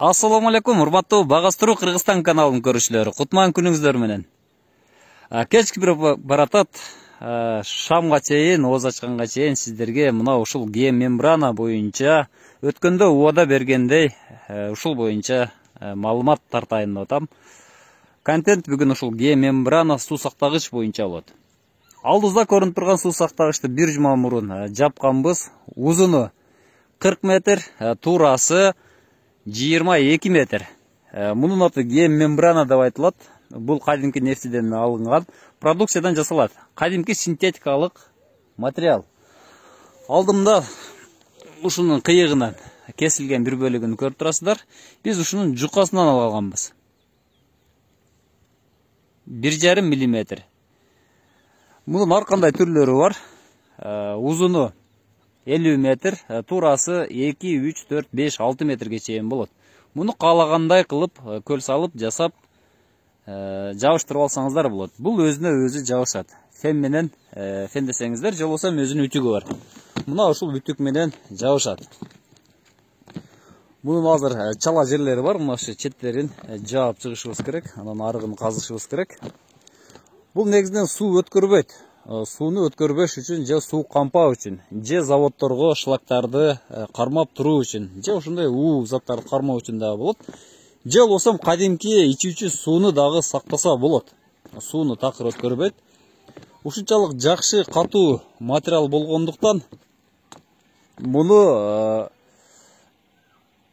Ассаламу алейкум, урматтуу Багастыруу Кыргызстан каналынын көрүүчүлөрү. Кутман күнүңүздөр менен. Кечки бир баратат шамга чейин, ооз ачканга чейин сиздерге мына ушул геомембрана боюнча өткөндө убада бергендей ушул боюнча маалымат тартайын деп атам. Контент бүгүн ушул геомембрана суу сактагыч боюнча болот. Алдыбызда көрүнүп турган суу сактагычты бир жума мурун жапканбыз. Узуну 40 метр, туурасы 22 метр. Мунун аты геомембрана деп айтылат. Бул кадимки нефтиден алынган продукциядан жасалат. Кадимки синтетикалык материал. Алдымда ушунун кыйыгынан кесилген бир бөлүгүн көрүп турасыздар. Биз ушунун жукасынан алганбыз. 1,5 мм. Мунун ар кандай түрлөрү бар. Узуну 50 метр, туурасы 2, 3, 4, 5, 6 метрге чейин болот. Муну каалагандай кылып, көл салып, жасап, жабыштырып алсаңыздар болот. Бул өзүнө өзү жабышат. Фен менен фен десеңиздер, же болбосо өзүнүн үтүгү бар. Мына ушул үтүк менен жабышат. Мунун азыр чала жерлери бар. Мына шу четтерин жаап чыгышыбыз керек, анан арыгын казышыбыз керек. Бул негизинен суу өткөрбөйт. Сууну өткөрбөш үчүн, же суу кампаа үчүн, же заводторго шлактарды кармап туруу үчүн, же ушундай уу заттарды кармоо үчүн дагы болот. Же болсо кадимки ичүүчү сууну дагы сактаса болот. Сууну такыр өткөрбөйт. Ушунчалык жакшы катуу материал болгондуктан муну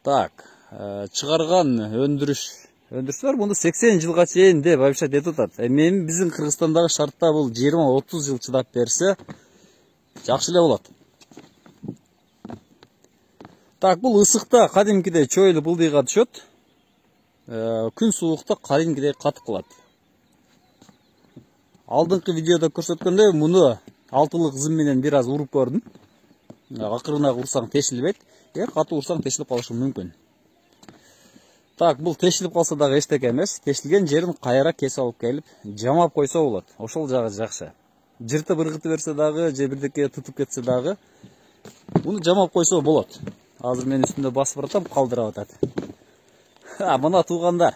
чыгарган өндүрүштөр муну 80 жылга чейин деп обещать этип атат. Эми биздин Кыргызстандагы шартта бул 20-30 жыл чыдап берсе жакшы эле болот. Бул ысыкта кадимкидей чойлу былдыйга түшөт. Күн суукта кадимкидей катып калат. Алдыңкы видеодо көрсөткөндөй муну алтылык зым менен бир аз уруп көрдүм. Акырына урсаң тешилбейт. Катуу урсаң тешилип калышы мүмкүн. Бул тешилип калса дагы эчтеке эмес. Тешилген жерин кайра кесип алып келип жамап койсо болот. Ошол жагы жакшы. Жыртып ыргытып берсе дагы, же бирдеке тутуп кетсе дагы муну жамап койсо болот. Азыр мен үстүндө басып баратам, калдырап атат. Мына туугандар.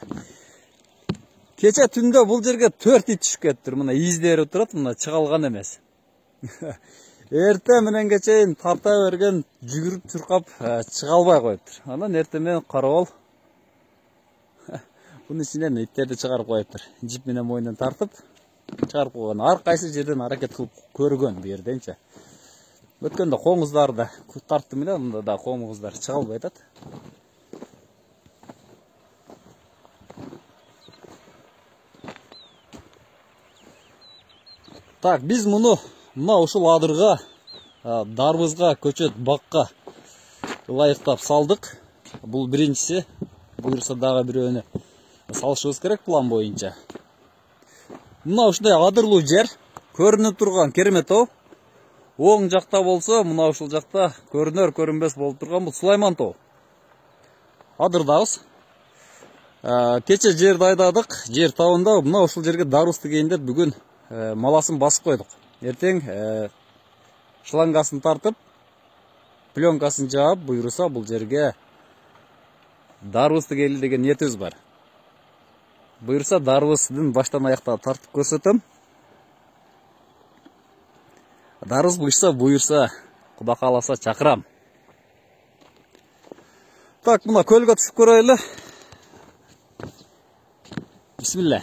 Кече түндө бул жерге 4 ит түшүп кетиптир. Мына издери турат, мына чыгалган эмес. Эрте мененге чейин тарта берген, жүгүрүп чуркап чыга албай коюптур. Анан эрте менен карабал bunun içinden itlerdi çıkarıp koyuptur. Jip менен moyundan tartıp çıkarıp koygan. Ar kayсы жерден hareket kılıp көргөн bu yerdençe. Ötkende koңuzдар da tarttım bile, bunda da koңuzдар çıga alбай атат. Biz bunu mына ушул адырга, дарбызга, көчөт, бакка ылайыктап салдык. Бул биринчиси. Буюрса дагы бирөөнү салышыбыз керек план боюнча. Мына ушундай адырлуу жер, көрүнүп турган Керемет тоо. Оң жакта болсо, мына ушул жакта көрүнөр көрүнбөс болуп турган бул Сулайман тоо. Адырдабыз. Кече жерди айдадык, жер табында. Мына ушул жерге дарбыз тигейин деп бүгүн маласын басып койдук. Эртең шлангасын тартып, пленкасын жаап, буйруса бул жерге дарбыз тигели деген ниетибиз бар. Буйруса дарбыздын баштан аяктан тартып көрсөтөм. Дарбыз буйурса, Куда кааласа чакырам. Мына көлгө түшүп көрөлү. Бисмилла.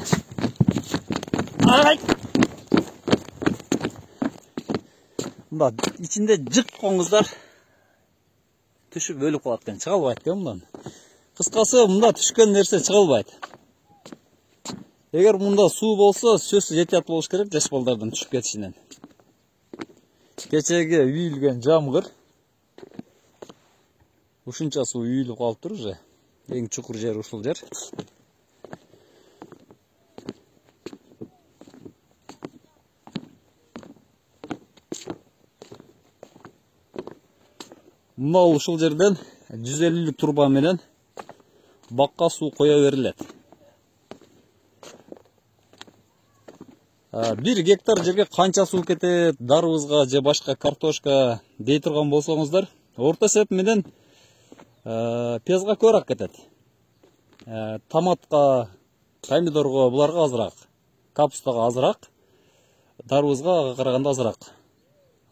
Мында ичинде жык коңуздар түшүп өлүп калат экен, чыга албайт экен мындан. Кыскасы, мында түшкөн нерсе чыга албайт. Эгер мында суу болсо, сөзсүз этият болуш керек жаш балдардын түшүп кетишинен. Кечеге үйүлгөн жамгыр. Ушунча суу үйүлүп калыптыр уже. Эң чукур жер ушул жер. Мына ушул жерден 150 турба менен бакка суу кое берилет. 1 гектар жерге канча суу кетет, дарбызга же башка картошка дей турган болсоңуздар, орто эсеп менен пиязга көбүрөөк кетет. Томатқа, помидорға, бұларға азырақ. Капустаға азырақ, дарбызға қарағанда азырақ.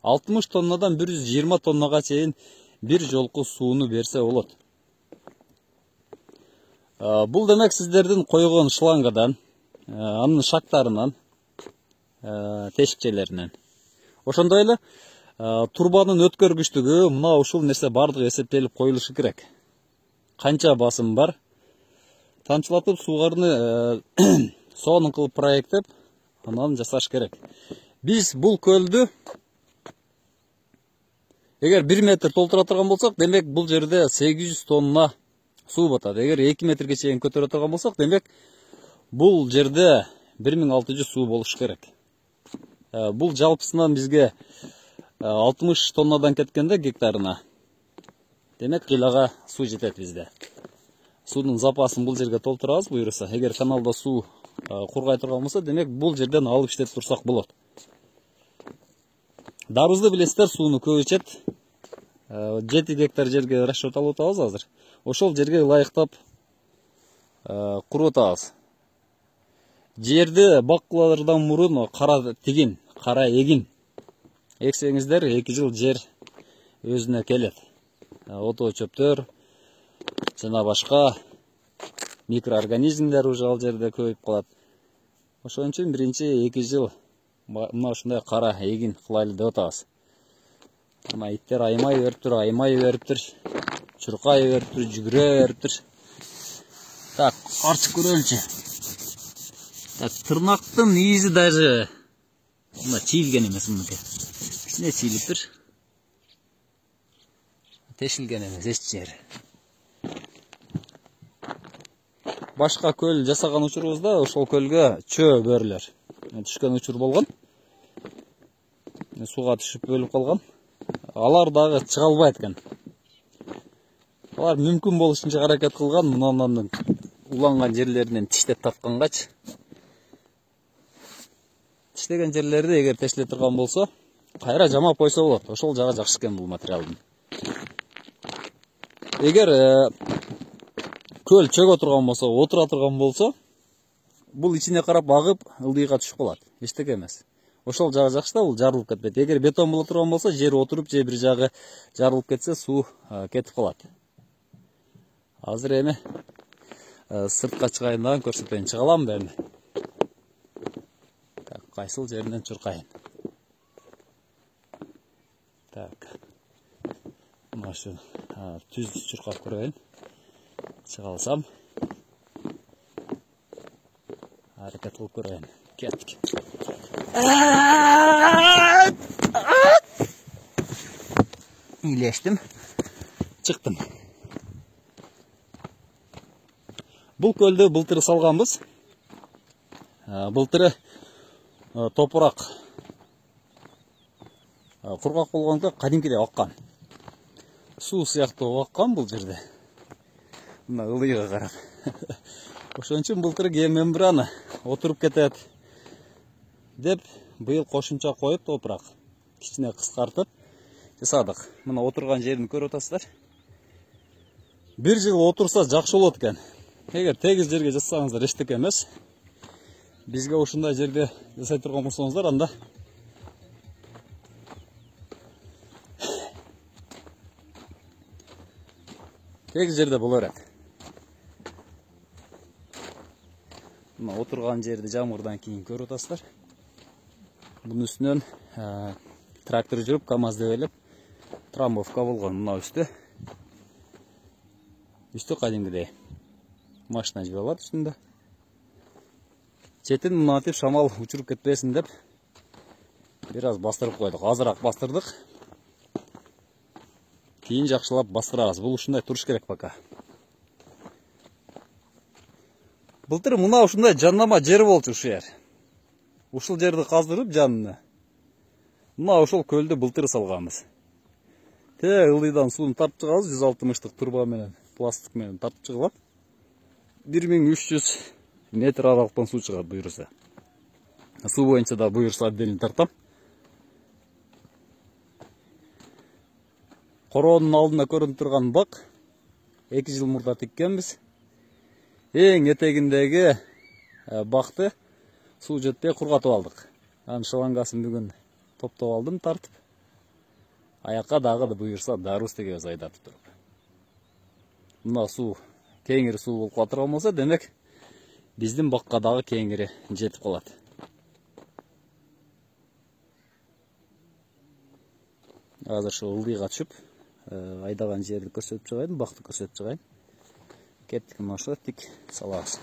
60 тоннадан 120 тоннаға чейин bir жолку сууну берсе болот. Бул демек сиздердин койгон шлангадан, анын шактарынан, тешикчелеринен. Ошондой эле турбанын өткөргүчтүгү мына ушул нерсе бардыгы эсептелип коюлушу керек. Канча басым бар? Тамчылатып суугарыны сонун кылып проекттеп, анан жасаш керек. Биз бул көлдү эгер 1 метр толтура турган болсок, демек бул жерде 800 тонна суу батат. Эгер 2 метрге чейин көтөрө турган болсок, демек бул жерде 1600 суу болуш керек. Бул жалпысынан бизге 60 тоннадан кеткенде гектарына. Демек кыйлага суу жетет бизде. Суунун запасын бул жерге толтурабыз буюрса. Эгер каналда суу кургай турган болсо, демек бул жерден алып иштеп турсак болот. Дарбызды билесиздер, сууну көп ичет. 7 гектар жерге расчет алып атабыз азыр. Ошол жерге ылайыктап куруп атабыз. Жерди бакылардан мурун кара тигин, кара эгин эксеңиздер 2 жыл жер өзүнө келет. Ото чөптөр жана башка микроорганизмдер уже ал жерде көбөйүп калат. Ошон үчүн биринчи 2 жыл мына ушундай кара эгин кылайлы деп атабыз. Мына иттер аймай бериптир, чуркай бериптир, жүгүрө бериптир. Так, артып көрөлүчү. Так, тырнактын изи даже мына чийилген эмес мынуки. Кичине чийилиптир. Тешилген эмес эч жери. Башка көл жасаган учурубузда ошол көлгө чөө бөрүлөр түшкөн учур болгон. Сууга түшүп бөлүп калган. Алар дагы чыга албайт экен. Алар мүмкүн болушунча аракет кылган, мынанын уланган жерлеринен тиштеп тапкангачы. Тиштеген жерлерди эгер тешиле турган болсо, кайра жамап койсо болот. Ошол жагы жакшы экен бул материалдын. Эгер көл чөгө турган болсо, отура турган болсо, бул ичине карап агып, ылдыйга түшүп калат. Эчтеке эмес. Ошол жагы жакшы да, бул жарылып кетпейт. Эгер бетон боло турган болсо, жер отуруп, же бир жагы жарылып кетсе, суу кетип калат. Азыр эми сыртка чыгайын дагы көрсөтөйүн. Чыга аламбы эми? Так, кайсыл жеринен чуркайын. Так. Мына ушу түз чуркап көрөйүн. Чыга алсам. Аракет кылып көрөйүн. Кеттик. Илештим. Чыктым. Бул көлдү былтыр салганбыз. Былтыры топурак кургак болгондо кадимкидей аккан. Суу сыяктуу аккан бул жерде. Мына ылыйга карап. Ошон үчүн былтыр геомембрана отуруп кетет деп быйыл кошумча коюп топурак кичине кыскартып жасадык. Мына отурган жерин көрүп атасыздар. 1 жыл отурса жакшы болот экен. Эгер тегиз жерге жасасаңыздар эчтеке эмес. Бизге ушундай жерде жасай турган болсоңуздар, анда тегиз жерде боло берет. Мына отурган жерди жамгырдан кийин көрүп атасыздар. Бунун үстүнөн трактор жүрүп, КамАЗ дебелеп, трамбовка болгон. Мына үстү кадимгидей машина жүрүп алат үстүндө. Четин мынантип шамал учуруп кетпесин деп бир аз бастырып койдук. Азыраак бастырдык. Кийин жакшылап бастырабыз. Бул ушундай туруш керек пока. Былтыр мына ушундай жаннама жер болчу ушу жер. Ушул жерди каздырып жанына. Мына ошол көлдү былтыр салганбыз. Ылдыйдан сууну тартып чыгабыз, 160-тык турба менен, пластик менен тартып чыгылат. 1300 метр аралыктан суу чыгат буюрса. Суу боюнча да буюрса отдельно тартам. Короонун алдында көрүнүп турган бак 2 жыл мурда тиккенбиз. Эң этегиндеги бакты суу жетпей кургатып алдык. Анын шлангасын бүгүн топтоп алдым, тартып. Аякка дагы буюрса дару істегебиз айдатып туруп. Мына суу кеңири суу болуп кала турган болсо, демек биздин бакка дагы кеңири жетип калат. Азыр ошо ылдыйга түшүп, айдаган жерди көрсөтүп чыгайын, бакты көрсөтүп чыгайын. Кеттик, мына ошо тик салабыз.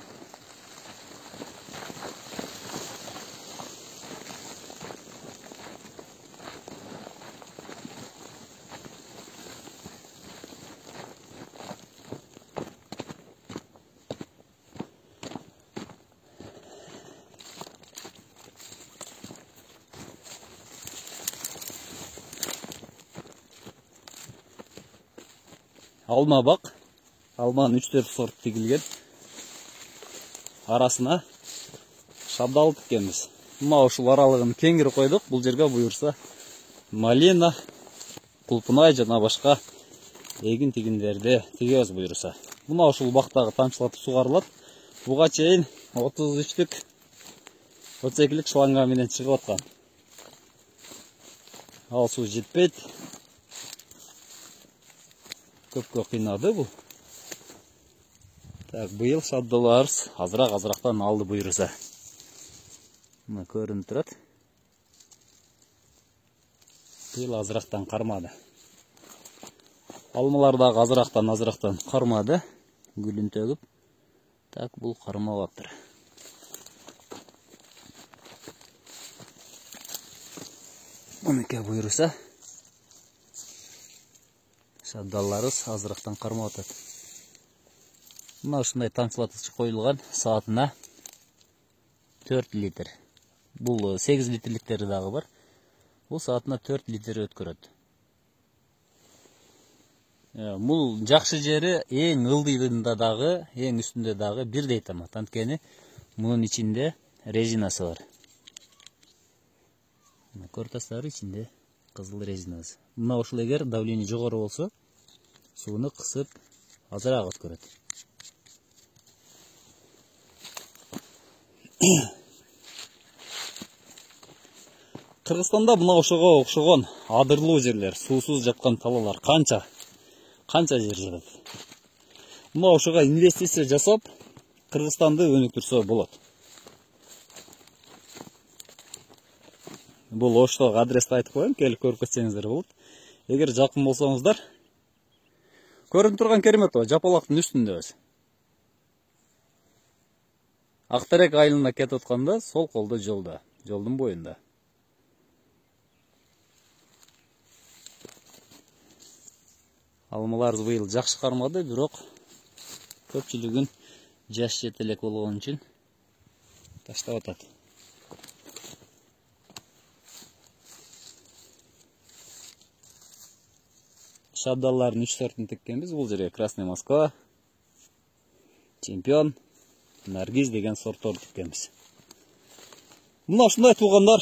Алма бак, алманын 3-4 сорт тигилген. Арасына шабдал тиккенбиз. Мына ушул аралыгын кеңири койдук. Бул жерге буюрса малина, кулпунай жана башка эгин тигиндерди тигебиз буюрса. Мына ушул бактагы тамчылатып сугарылат. Буга чейин 33-лүк, 32-лик шланга менен чыгып аткан. Ал суу жетпейт. Көпкө кыйнады бул. Так, быйыл шабдаларыбыз азыраак-азырактан алды буюрса. Мына көрүнүп турат. Быйыл азырактан кармады. Алмалар дагы азырактан кармады. Гүлүн төгүп. Так, бул кармап атыр. Мыныкей буюрса шабдаларыбыз азырактан кармап атат. Мына ушундай тамчылатыч коюлган, саатына 4 литр. Бул 8 литрликтери дагы бар. Бул саатына 4 литр өткөрөт. Бул жакшы жери эң ылдыйында дагы, эң үстүндө дагы бирдей тамат. Анткени мунун ичинде резинасы бар. Көртастары ичинде кызыл резинасы. Мына ушул эгер давление жогору болсо, сууну кысып азыраак өткөрөт. Кыргызстанда мына ошого окшогон адырлуу жерлер, суусуз жаткан талалар канча жер жатат. Мына ошого инвестиция жасап, Кыргызстанды өнүктүрсө болот. Бул Оштогу адрести айтып коеюн, келип көрүп кетсеңиздер болот. Эгер жакын болсоңуздар, көрүнүп турган Кереметова Жапалактын үстүндөбүз. Актерек айылына кетип атканда сол колдо жолдо, жолдун боюнда. Алмаларыбыз быйыл жакшы кармады, бирок көпчүлүгүн жаш жетелек болгон үчүн таштап атат. Шабдаллардын 3 сортун тиккенбиз. Бул жерге Красный Москва, Чемпион, Наргиз деген сорттор тиккенбиз. Мына ушундай туугандар,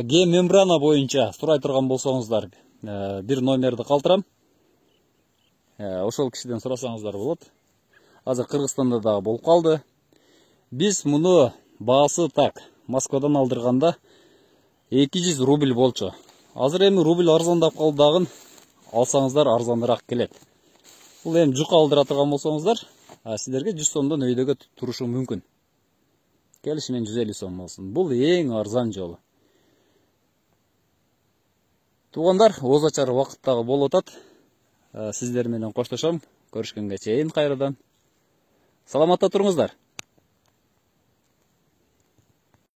гем мембрана боюнча сурай турган болсоңуздар, бир номерди калтырам. Ошол кишиден сурасаңыздар болот. Азыр Кыргызстанда дагы болуп калды. Биз муну баасы так, Москвадан алдырганда 200 рубль болчу. Азыр эми рубль арзандап калды дагы, алсаңыздар арзаныраак келет. Бул эми жука алдыра турган болсоңуздар, сиздерге 100 сомдон өйдөгө турушу мүмкүн. Келишимен 150 сом болсун. Бул эң арзан жолу. Туугандар, оз ачар вакыттагы болуп атат. Сиздер менен коштошом. Көрүшкөнгө чейин кайрадан. Саламатта туруңуздар.